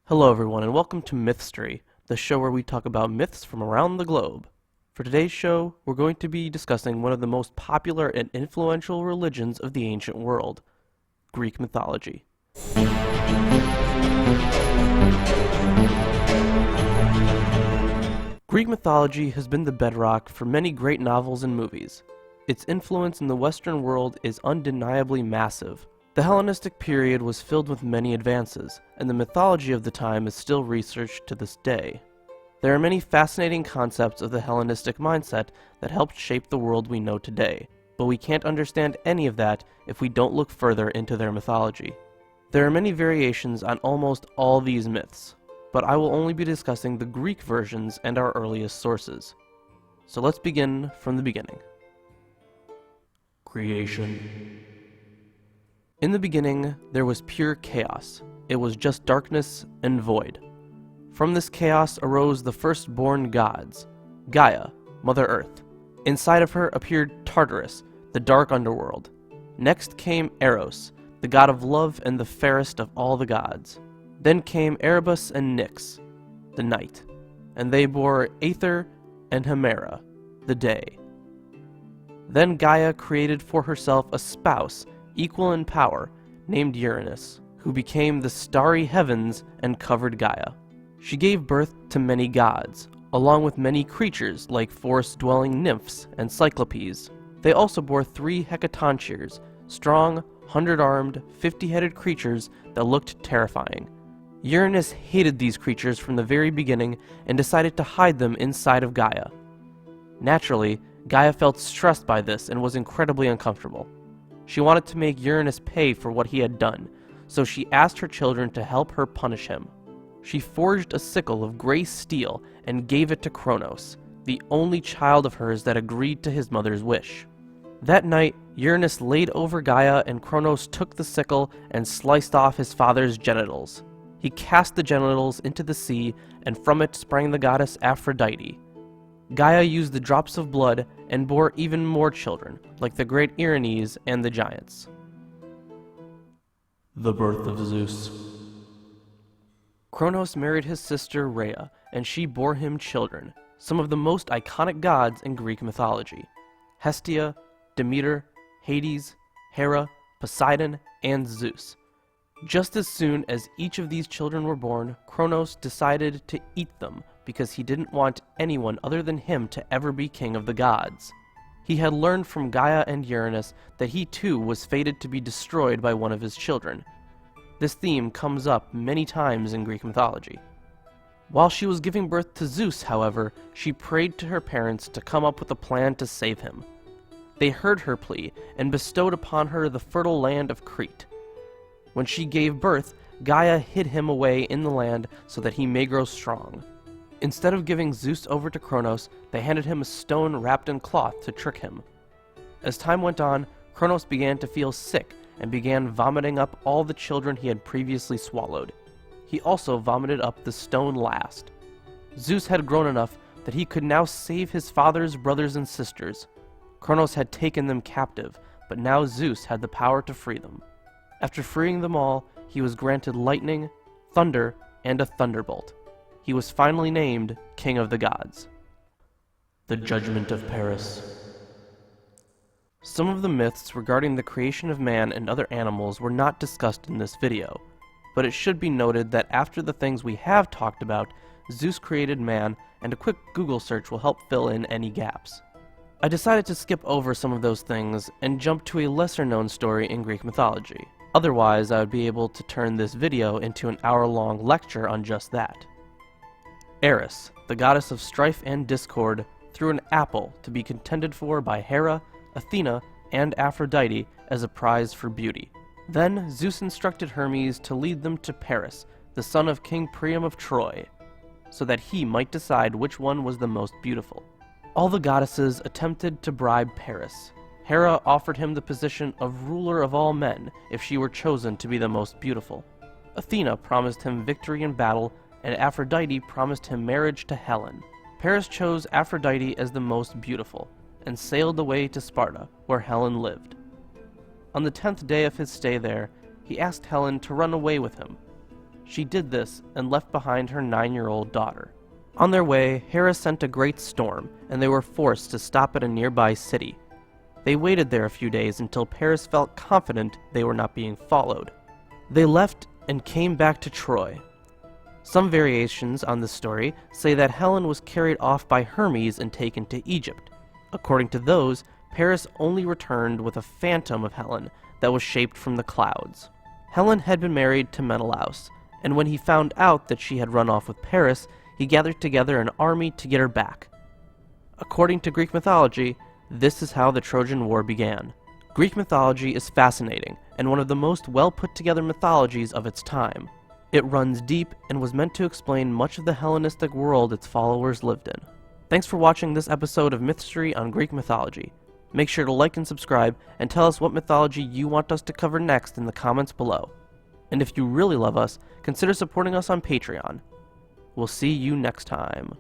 Hello everyone and welcome to Mythstory, the show where we talk about myths from around the globe. For today's show, we're going to be discussing one of the most popular and influential religions of the ancient world, Greek mythology. Greek mythology has been the bedrock for many great novels and movies. Its influence in the Western world is undeniably massive. The Hellenistic period was filled with many advances, and the mythology of the time is still researched to this day. There are many fascinating concepts of the Hellenistic mindset that helped shape the world we know today, but we can't understand any of that if we don't look further into their mythology. There are many variations on almost all these myths, but I will only be discussing the Greek versions and our earliest sources. So let's begin from the beginning. Creation. In the beginning, there was pure chaos. It was just darkness and void. From this chaos arose the firstborn gods, Gaia, Mother Earth. Inside of her appeared Tartarus, the dark underworld. Next came Eros, the god of love and the fairest of all the gods. Then came Erebus and Nyx, the night, and they bore Aether and Hemera, the day. Then Gaia created for herself a spouse, equal in power, named Uranus, who became the starry heavens and covered Gaia. She gave birth to many gods, along with many creatures like forest-dwelling nymphs and cyclopes. They also bore 3 hecatoncheires, strong, 100-armed, 50-headed creatures that looked terrifying. Uranus hated these creatures from the very beginning and decided to hide them inside of Gaia. Naturally, Gaia felt stressed by this and was incredibly uncomfortable. She wanted to make Uranus pay for what he had done, so she asked her children to help her punish him. She forged a sickle of gray steel and gave it to Kronos, the only child of hers that agreed to his mother's wish. That night, Uranus laid over Gaia and Kronos took the sickle and sliced off his father's genitals. He cast the genitals into the sea, and from it sprang the goddess Aphrodite. Gaia used the drops of blood and bore even more children, like the great Erinyes and the giants. The birth of Zeus. Kronos married his sister Rhea, and she bore him children, some of the most iconic gods in Greek mythology: Hestia, Demeter, Hades, Hera, Poseidon, and Zeus. Just as soon as each of these children were born, Kronos decided to eat them because he didn't want anyone other than him to ever be king of the gods. He had learned from Gaia and Uranus that he too was fated to be destroyed by one of his children. This theme comes up many times in Greek mythology. While she was giving birth to Zeus, however, she prayed to her parents to come up with a plan to save him. They heard her plea and bestowed upon her the fertile land of Crete. When she gave birth, Gaia hid him away in the land so that he may grow strong. Instead of giving Zeus over to Kronos, they handed him a stone wrapped in cloth to trick him. As time went on, Kronos began to feel sick and began vomiting up all the children he had previously swallowed. He also vomited up the stone last. Zeus had grown enough that he could now save his father's brothers and sisters. Kronos had taken them captive, but now Zeus had the power to free them. After freeing them all, he was granted lightning, thunder, and a thunderbolt. He was finally named King of the Gods. The Judgment of Paris. Some of the myths regarding the creation of man and other animals were not discussed in this video, but it should be noted that after the things we have talked about, Zeus created man, and a quick Google search will help fill in any gaps. I decided to skip over some of those things and jump to a lesser-known story in Greek mythology. Otherwise, I would be able to turn this video into an hour-long lecture on just that. Eris, the goddess of strife and discord, threw an apple to be contended for by Hera, Athena, and Aphrodite as a prize for beauty. Then Zeus instructed Hermes to lead them to Paris, the son of King Priam of Troy, so that he might decide which one was the most beautiful. All the goddesses attempted to bribe Paris. Hera offered him the position of ruler of all men if she were chosen to be the most beautiful. Athena promised him victory in battle, and Aphrodite promised him marriage to Helen. Paris chose Aphrodite as the most beautiful, and sailed away to Sparta, where Helen lived. On the 10th day of his stay there, he asked Helen to run away with him. She did this and left behind her 9-year-old daughter. On their way, Hera sent a great storm, and they were forced to stop at a nearby city. They waited there a few days until Paris felt confident they were not being followed. They left and came back to Troy. Some variations on this story say that Helen was carried off by Hermes and taken to Egypt. According to those, Paris only returned with a phantom of Helen that was shaped from the clouds. Helen had been married to Menelaus, and when he found out that she had run off with Paris, he gathered together an army to get her back. According to Greek mythology, this is how the Trojan War began. Greek mythology is fascinating and one of the most well-put-together mythologies of its time. It runs deep and was meant to explain much of the Hellenistic world its followers lived in. Thanks for watching this episode of Mythstory on Greek mythology. Make sure to like and subscribe, and tell us what mythology you want us to cover next in the comments below. And if you really love us, consider supporting us on Patreon. We'll see you next time.